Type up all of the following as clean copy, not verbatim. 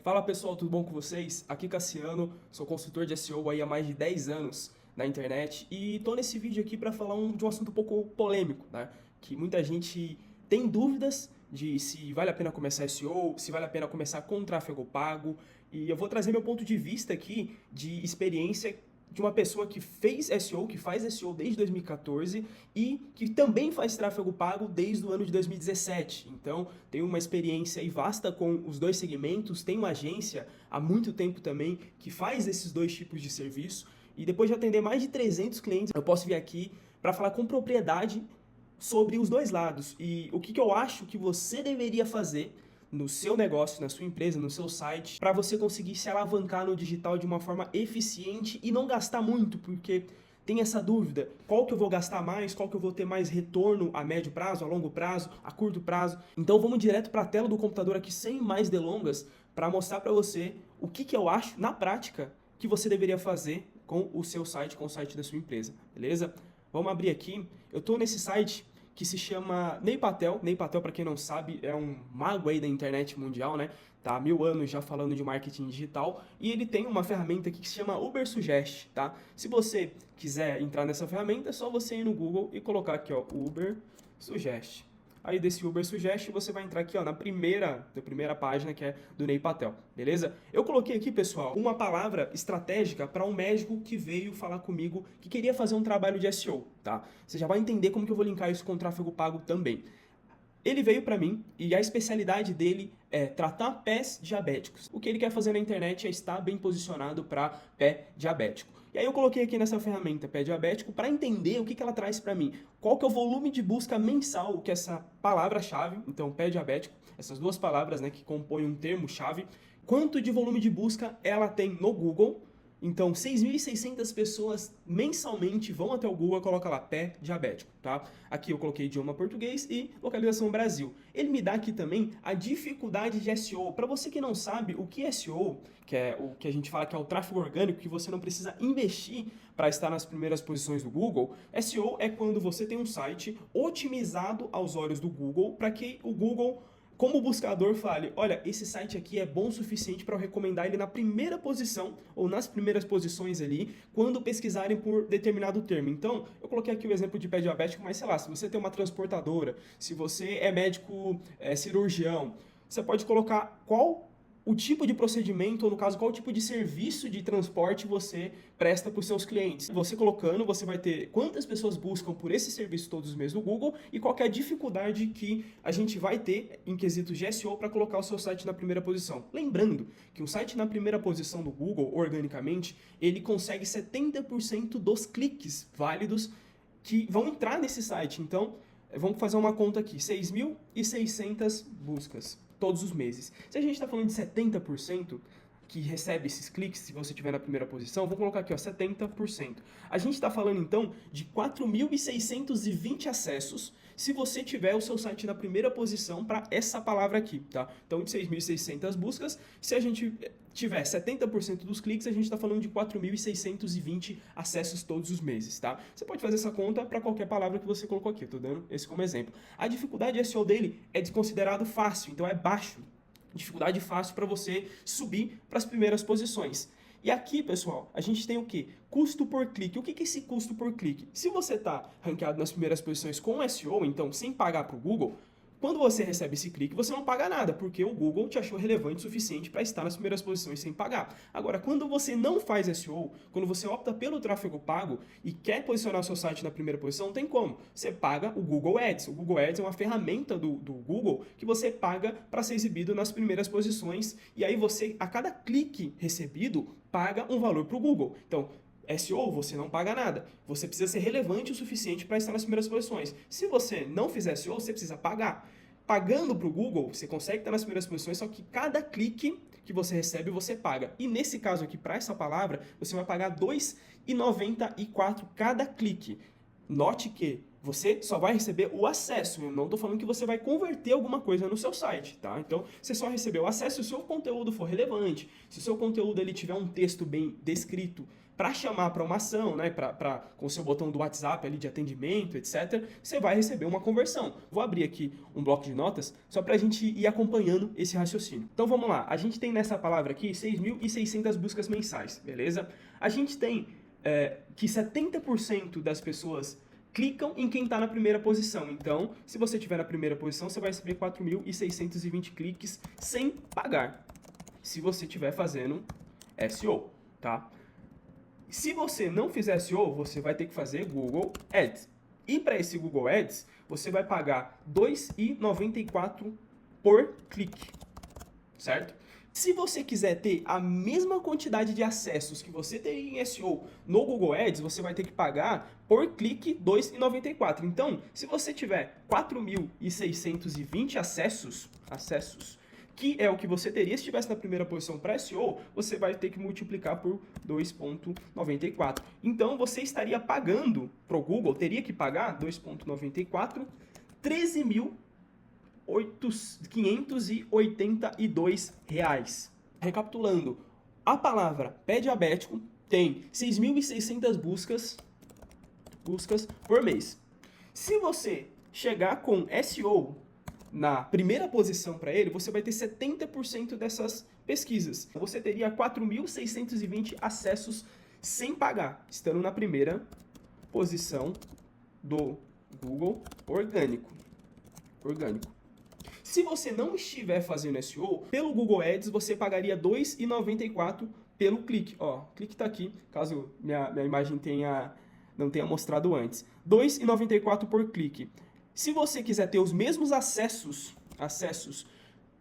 Fala pessoal, tudo bom com vocês? Aqui Cassiano, sou consultor de SEO aí há mais de 10 anos na internet e tô nesse vídeo aqui para falar de um assunto um pouco polêmico, né? Que muita gente tem dúvidas de se vale a pena começar SEO, se vale a pena começar com tráfego pago, e eu vou trazer meu ponto de vista aqui de experiência de uma pessoa que fez SEO, que faz SEO desde 2014 e que também faz tráfego pago desde o ano de 2017. Então, tem uma experiência aí vasta com os dois segmentos, tem uma agência há muito tempo também que faz esses dois tipos de serviço. E depois de atender mais de 300 clientes, eu posso vir aqui para falar com propriedade sobre os dois lados e o que eu acho que você deveria fazer no seu negócio, na sua empresa, no seu site, para você conseguir se alavancar no digital de uma forma eficiente e não gastar muito, porque tem essa dúvida, qual que eu vou gastar mais, qual que eu vou ter mais retorno a médio prazo, a longo prazo, a curto prazo. Então vamos direto para a tela do computador aqui sem mais delongas, para mostrar para você o que eu acho, na prática, que você deveria fazer com o seu site, com o site da sua empresa, beleza? Vamos abrir aqui, eu estou nesse site que se chama Ney Patel. Ney Patel, para quem não sabe, é um mago aí da internet mundial, né? Tá há 1000 anos já falando de marketing digital e ele tem uma ferramenta aqui que se chama Ubersuggest, tá? Se você quiser entrar nessa ferramenta, é só você ir no Google e colocar aqui, ó, Ubersuggest. Aí desse Ubersuggest você vai entrar aqui, ó, na primeira página, que é do Ney Patel, beleza? Eu coloquei aqui, pessoal, uma palavra estratégica para um médico que veio falar comigo que queria fazer um trabalho de SEO, tá? Você já vai entender como que eu vou linkar isso com o tráfego pago também. Ele veio para mim e a especialidade dele é tratar pés diabéticos. O que ele quer fazer na internet é estar bem posicionado para pé diabético. E aí eu coloquei aqui nessa ferramenta pé diabético para entender o que ela traz para mim. Qual que é o volume de busca mensal que essa palavra-chave, então pé diabético, essas duas palavras, né, que compõem um termo-chave, quanto de volume de busca ela tem no Google. Então, 6.600 pessoas mensalmente vão até o Google e colocam lá, pé diabético, tá? Aqui eu coloquei idioma português e localização Brasil. Ele me dá aqui também a dificuldade de SEO. Para você que não sabe o que é SEO, que é o que a gente fala que é o tráfego orgânico, que você não precisa investir para estar nas primeiras posições do Google, SEO é quando você tem um site otimizado aos olhos do Google para que o Google, como buscador, fale, olha, esse site aqui é bom o suficiente para eu recomendar ele na primeira posição ou nas primeiras posições ali, quando pesquisarem por determinado termo. Então, eu coloquei aqui o exemplo de pé diabético, mas sei lá, se você tem uma transportadora, se você é médico cirurgião, você pode colocar qual o tipo de procedimento, ou no caso, qual tipo de serviço de transporte você presta para os seus clientes. Você colocando, você vai ter quantas pessoas buscam por esse serviço todos os meses no Google e qual que é a dificuldade que a gente vai ter em quesitos de SEO para colocar o seu site na primeira posição. Lembrando que um site na primeira posição do Google, organicamente, ele consegue 70% dos cliques válidos que vão entrar nesse site. Então, vamos fazer uma conta aqui, 6.600 buscas todos os meses. Se a gente está falando de 70% que recebe esses cliques, se você estiver na primeira posição, vou colocar aqui, ó, 70%. A gente está falando, então, de 4.620 acessos se você tiver o seu site na primeira posição para essa palavra aqui, tá? Então, de 6.600 buscas, se a gente tiver 70% dos cliques, a gente está falando de 4.620 acessos todos os meses, tá? Você pode fazer essa conta para qualquer palavra que você colocou aqui, eu tô dando esse como exemplo. A dificuldade SEO dele é desconsiderado fácil, então é baixo. Dificuldade fácil para você subir para as primeiras posições. E aqui, pessoal, a gente tem o quê? Custo por clique. O que é esse custo por clique? Se você está ranqueado nas primeiras posições com SEO, então sem pagar para o Google, quando você recebe esse clique, você não paga nada, porque o Google te achou relevante o suficiente para estar nas primeiras posições sem pagar. Agora, quando você não faz SEO, quando você opta pelo tráfego pago e quer posicionar o seu site na primeira posição, não tem como. Você paga o Google Ads. O Google Ads é uma ferramenta do Google que você paga para ser exibido nas primeiras posições e aí você, a cada clique recebido, paga um valor para o Google. Então, SEO, você não paga nada. Você precisa ser relevante o suficiente para estar nas primeiras posições. Se você não fizer SEO, você precisa pagar. Pagando para o Google, você consegue estar nas primeiras posições, só que cada clique que você recebe, você paga. E nesse caso aqui, para essa palavra, você vai pagar R$ 2,94 cada clique. Note que você só vai receber o acesso. Eu não estou falando que você vai converter alguma coisa no seu site, tá? Então, você só recebeu o acesso se o seu conteúdo for relevante, se o seu conteúdo ele tiver um texto bem descrito, para chamar para uma ação, né, com o seu botão do WhatsApp ali de atendimento, etc., você vai receber uma conversão. Vou abrir aqui um bloco de notas só para a gente ir acompanhando esse raciocínio. Então vamos lá, a gente tem nessa palavra aqui 6.600 buscas mensais, beleza? A gente tem que 70% das pessoas clicam em quem está na primeira posição. Então, se você estiver na primeira posição, você vai receber 4.620 cliques sem pagar, se você estiver fazendo SEO, tá? Se você não fizer SEO, você vai ter que fazer Google Ads. E para esse Google Ads, você vai pagar R$ 2,94 por clique, certo? Se você quiser ter a mesma quantidade de acessos que você teria em SEO no Google Ads, você vai ter que pagar por clique R$ 2,94. Então, se você tiver 4.620 acessos, que é o que você teria se estivesse na primeira posição para SEO, você vai ter que multiplicar por 2,94. Então, você estaria pagando para o Google, teria que pagar 2,94, 13.582 reais. Recapitulando, a palavra pé diabético tem 6.600 buscas por mês. Se você chegar com SEO na primeira posição para ele, você vai ter 70% dessas pesquisas. Você teria 4.620 acessos sem pagar, estando na primeira posição do Google orgânico. Se você não estiver fazendo SEO, pelo Google Ads você pagaria R$ 2,94 pelo clique. Ó, o clique está aqui, caso minha imagem não tenha mostrado antes. R$ 2,94 por clique. Se você quiser ter os mesmos acessos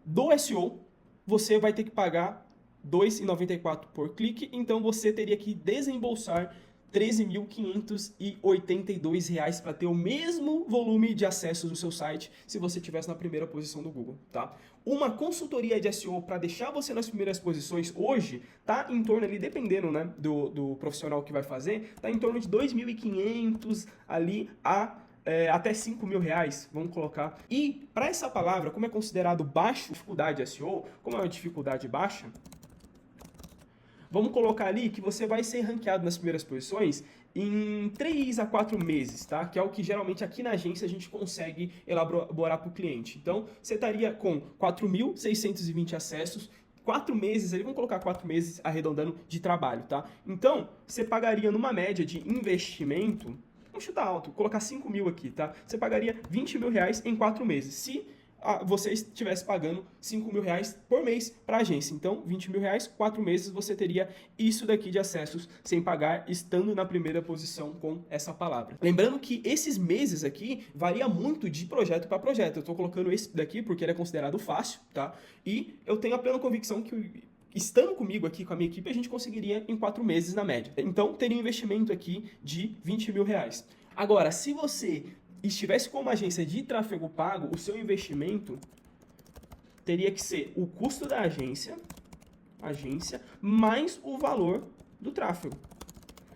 do SEO, você vai ter que pagar R$ 2,94 por clique, então você teria que desembolsar R$ 13.582 reais para ter o mesmo volume de acessos no seu site se você estivesse na primeira posição do Google, tá? Uma consultoria de SEO para deixar você nas primeiras posições hoje tá em torno ali, dependendo, né, do profissional que vai fazer, tá em torno de 2.500 ali até 5.000 reais, vamos colocar. E para essa palavra, como é considerado baixa dificuldade SEO, como é uma dificuldade baixa, vamos colocar ali que você vai ser ranqueado nas primeiras posições em 3 a 4 meses, tá? Que é o que geralmente aqui na agência a gente consegue elaborar para o cliente. Então, você estaria com 4.620 acessos, 4 meses ali, vamos colocar 4 meses arredondando de trabalho, tá? Então, você pagaria numa média de investimento, vamos chutar alto, colocar 5.000 aqui, tá? Você pagaria R$ 20.000 em 4 meses, se você estivesse pagando R$ 5.000 por mês para a agência. Então, R$ 20.000, 4 meses, você teria isso daqui de acessos sem pagar, estando na primeira posição com essa palavra. Lembrando que esses meses aqui varia muito de projeto para projeto. Eu estou colocando esse daqui porque ele é considerado fácil, tá? E eu tenho a plena convicção que, estando comigo aqui, com a minha equipe, a gente conseguiria em 4 meses na média. Então, teria um investimento aqui de R$ 20.000. Agora, se você estivesse com uma agência de tráfego pago, o seu investimento teria que ser o custo da agência mais o valor do tráfego.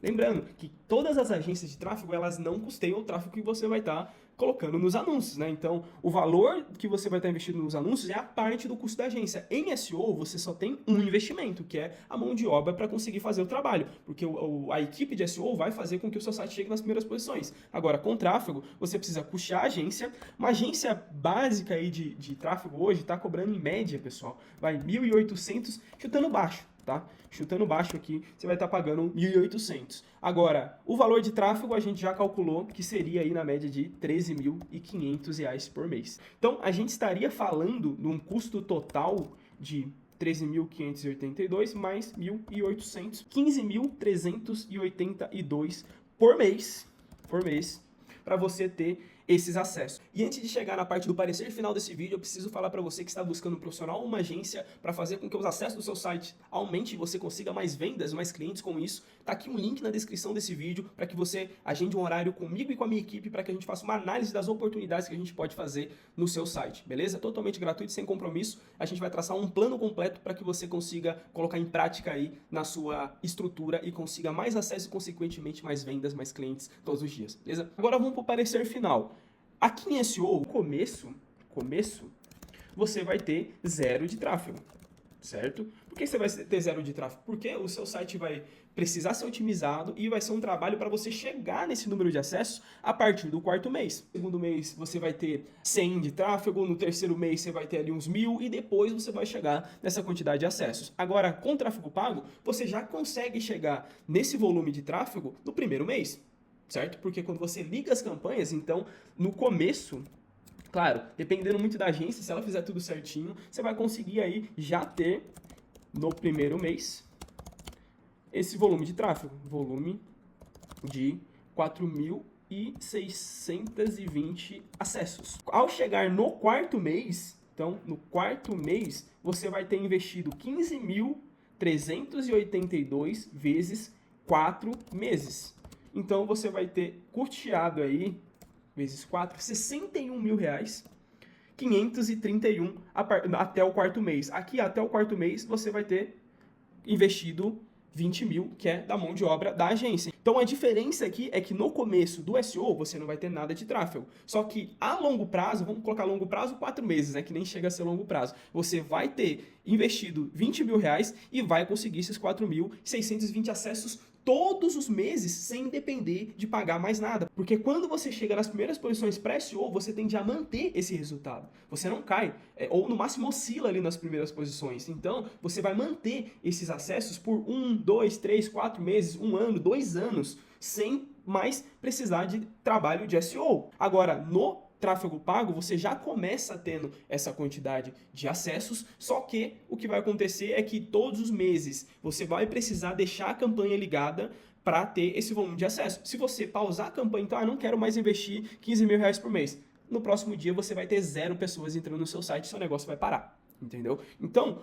Lembrando que todas as agências de tráfego, elas não custeiam o tráfego que você vai estar colocando nos anúncios, né? Então, o valor que você vai estar investindo nos anúncios é a parte do custo da agência. Em SEO, você só tem um investimento, que é a mão de obra para conseguir fazer o trabalho, porque a equipe de SEO vai fazer com que o seu site chegue nas primeiras posições. Agora, com tráfego, você precisa custear a agência. Uma agência básica aí de tráfego hoje está cobrando em média, pessoal, vai 1.800, chutando baixo, tá? Chutando baixo aqui, você vai estar pagando 1.800. Agora, o valor de tráfego a gente já calculou que seria aí na média de R$ 13.500 por mês. Então, a gente estaria falando de um custo total de 13.582 mais 1.800, 15.382 por mês, para você ter esses acessos. E antes de chegar na parte do parecer final desse vídeo, eu preciso falar para você que está buscando um profissional ou uma agência para fazer com que os acessos do seu site aumente e você consiga mais vendas, mais clientes com isso. Tá aqui um link na descrição desse vídeo para que você agende um horário comigo e com a minha equipe para que a gente faça uma análise das oportunidades que a gente pode fazer no seu site, beleza? Totalmente gratuito, sem compromisso. A gente vai traçar um plano completo para que você consiga colocar em prática aí na sua estrutura e consiga mais acesso e, consequentemente, mais vendas, mais clientes todos os dias, beleza? Agora vamos para o parecer final. Aqui em SEO, começo, você vai ter 0 de tráfego. certo? Por que você vai ter zero de tráfego? Porque o seu site vai precisar ser otimizado e vai ser um trabalho para você chegar nesse número de acessos a partir do quarto mês. No segundo mês você vai ter 100 de tráfego, no terceiro mês você vai ter ali uns 1000 e depois você vai chegar nessa quantidade de acessos. Agora, com tráfego pago, você já consegue chegar nesse volume de tráfego no primeiro mês, certo? Porque quando você liga as campanhas, então, no começo, claro, dependendo muito da agência, se ela fizer tudo certinho, você vai conseguir aí já ter no primeiro mês esse volume de tráfego, volume de 4.620 acessos. Ao chegar no quarto mês, então, no quarto mês, você vai ter investido 15.382 vezes 4 meses. Então, você vai ter custeado aí, vezes 4, R$61.000, 531 até o quarto mês. Aqui, até o quarto mês, você vai ter investido 20 mil, que é da mão de obra da agência. Então a diferença aqui é que no começo do SEO você não vai ter nada de tráfego. Só que a longo prazo, vamos colocar longo prazo 4 meses, né, que nem chega a ser longo prazo, você vai ter investido 20 mil reais e vai conseguir esses 4.620 acessos todos os meses sem depender de pagar mais nada. Porque quando você chega nas primeiras posições pré-SEO, você tende a manter esse resultado. Você não cai, ou no máximo oscila ali nas primeiras posições. Então, você vai manter esses acessos por 1, 2, 3, 4 meses, 1 ano, 2 anos, sem mais precisar de trabalho de SEO. Agora, no tráfego pago, você já começa tendo essa quantidade de acessos, só que o que vai acontecer é que todos os meses você vai precisar deixar a campanha ligada para ter esse volume de acesso. Se você pausar a campanha, então, não quero mais investir 15 mil reais por mês. No próximo dia você vai ter 0 pessoas entrando no seu site, seu negócio vai parar, entendeu? Então,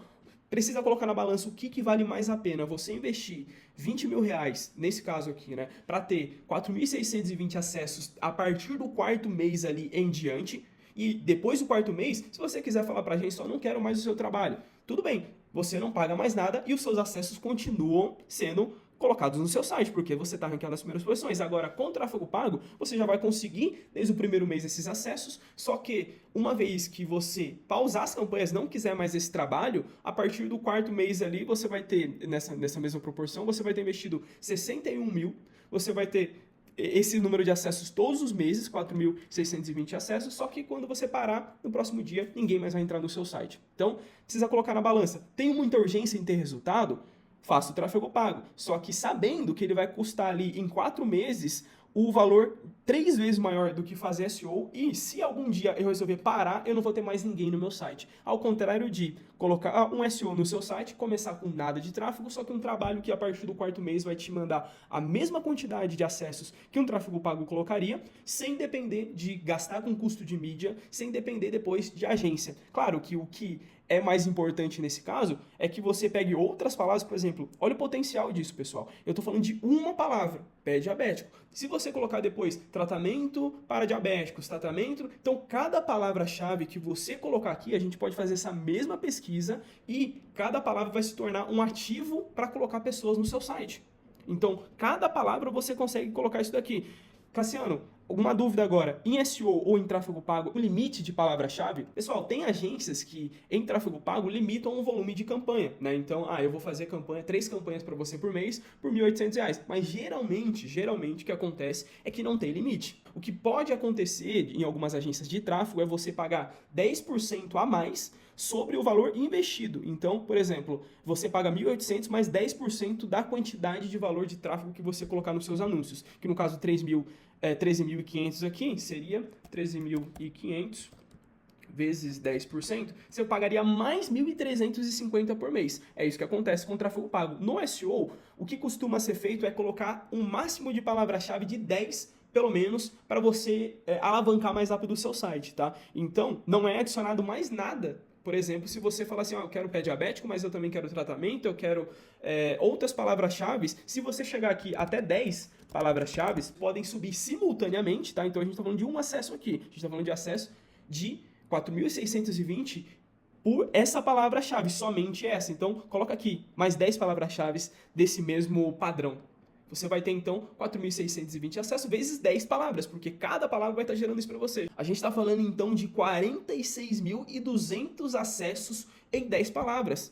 precisa colocar na balança o que vale mais a pena. Você investir 20 mil reais, nesse caso aqui, né, para ter 4.620 acessos a partir do quarto mês ali em diante, e depois do quarto mês, se você quiser falar para a gente, só não quero mais o seu trabalho, tudo bem, você não paga mais nada e os seus acessos continuam sendo colocados no seu site, porque você está ranqueado nas primeiras posições. Agora, com tráfego pago, você já vai conseguir, desde o primeiro mês, esses acessos, só que uma vez que você pausar as campanhas, não quiser mais esse trabalho, a partir do quarto mês ali, você vai ter, nessa mesma proporção, você vai ter investido 61 mil, você vai ter esse número de acessos todos os meses, 4.620 acessos, só que quando você parar, no próximo dia, ninguém mais vai entrar no seu site. Então, precisa colocar na balança. Tem muita urgência em ter resultado? Faça o tráfego pago. Só que sabendo que ele vai custar ali em 4 meses o valor 3 vezes maior do que fazer SEO, e se algum dia eu resolver parar, eu não vou ter mais ninguém no meu site. Ao contrário de colocar um SEO no seu site, começar com nada de tráfego, só que um trabalho que a partir do quarto mês vai te mandar a mesma quantidade de acessos que um tráfego pago colocaria, sem depender de gastar com custo de mídia, sem depender depois de agência. Claro que o que é mais importante nesse caso é que você pegue outras palavras, por exemplo, olha o potencial disso, pessoal. Eu estou falando de uma palavra, pé diabético. Se você colocar depois tratamento para diabéticos, tratamento, então cada palavra-chave que você colocar aqui, a gente pode fazer essa mesma pesquisa e cada palavra vai se tornar um ativo para colocar pessoas no seu site. Então, cada palavra você consegue colocar isso daqui. Cassiano, alguma dúvida agora? Em SEO ou em tráfego pago, o limite de palavra-chave? Pessoal, tem agências que em tráfego pago limitam o volume de campanha, né? Então, eu vou fazer 3 campanhas para você por mês por R$1.800. Mas geralmente o que acontece é que não tem limite. O que pode acontecer em algumas agências de tráfego é você pagar 10% a mais sobre o valor investido. Então, por exemplo, você paga 1.800 mais 10% da quantidade de valor de tráfego que você colocar nos seus anúncios, que no caso 13.500 aqui seria 13.500 vezes 10%, você pagaria mais 1.350 por mês. É isso que acontece com o tráfego pago. No SEO, o que costuma ser feito é colocar um máximo de palavra-chave de 10 pelo menos, para você alavancar mais rápido o seu site, tá? Então, não é adicionado mais nada. Por exemplo, se você falar assim, eu quero pé diabético, mas eu também quero tratamento, eu quero outras palavras-chave, se você chegar aqui até 10 palavras-chave, podem subir simultaneamente, tá? Então, a gente está falando de um acesso aqui. A gente está falando de acesso de 4.620 por essa palavra-chave, somente essa. Então, coloca aqui mais 10 palavras-chave desse mesmo padrão. Você vai ter, então, 4.620 acessos vezes 10 palavras, porque cada palavra vai estar gerando isso para você. A gente está falando, então, de 46.200 acessos em 10 palavras.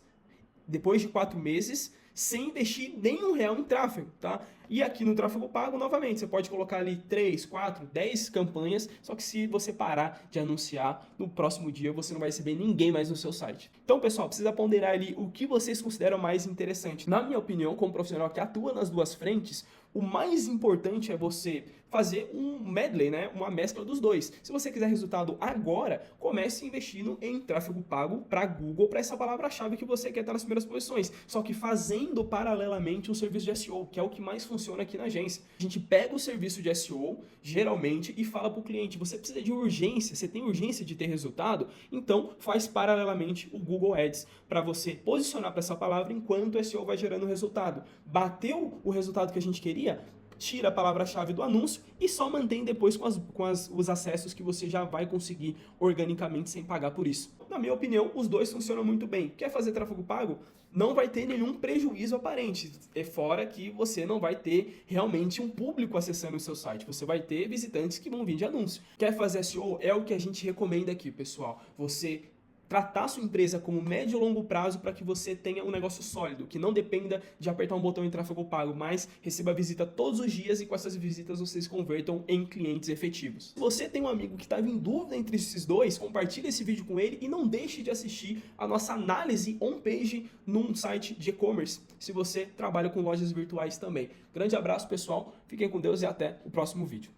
depois de 4 meses, sem investir nenhum real em tráfego, tá? E aqui no tráfego pago, novamente, você pode colocar ali 3, 4, 10 campanhas, só que se você parar de anunciar, no próximo dia você não vai receber ninguém mais no seu site. Então, pessoal, precisa ponderar ali o que vocês consideram mais interessante. Na minha opinião, como profissional que atua nas duas frentes, o mais importante é você fazer um medley, né? Uma mescla dos dois. Se você quiser resultado agora, comece investindo em tráfego pago para Google, para essa palavra-chave que você quer estar nas primeiras posições. Só que fazendo paralelamente um serviço de SEO, que é o que mais funciona aqui na agência. A gente pega o serviço de SEO, geralmente, e fala para o cliente, você precisa de urgência, você tem urgência de ter resultado, então faz paralelamente o Google Ads para você posicionar para essa palavra enquanto o SEO vai gerando resultado. Bateu o resultado que a gente queria? Tira a palavra-chave do anúncio e só mantém depois os acessos que você já vai conseguir organicamente sem pagar por isso. Na minha opinião, os dois funcionam muito bem. Quer fazer tráfego pago? Não vai ter nenhum prejuízo aparente, fora que você não vai ter realmente um público acessando o seu site, você vai ter visitantes que vão vir de anúncio. Quer fazer SEO? É o que a gente recomenda aqui, pessoal. Você tratar a sua empresa como médio e longo prazo para que você tenha um negócio sólido, que não dependa de apertar um botão em tráfego pago, mas receba visita todos os dias e com essas visitas vocês convertam em clientes efetivos. Se você tem um amigo que estava em dúvida entre esses dois, compartilhe esse vídeo com ele e não deixe de assistir a nossa análise on-page num site de e-commerce, se você trabalha com lojas virtuais também. Grande abraço, pessoal, fiquem com Deus e até o próximo vídeo.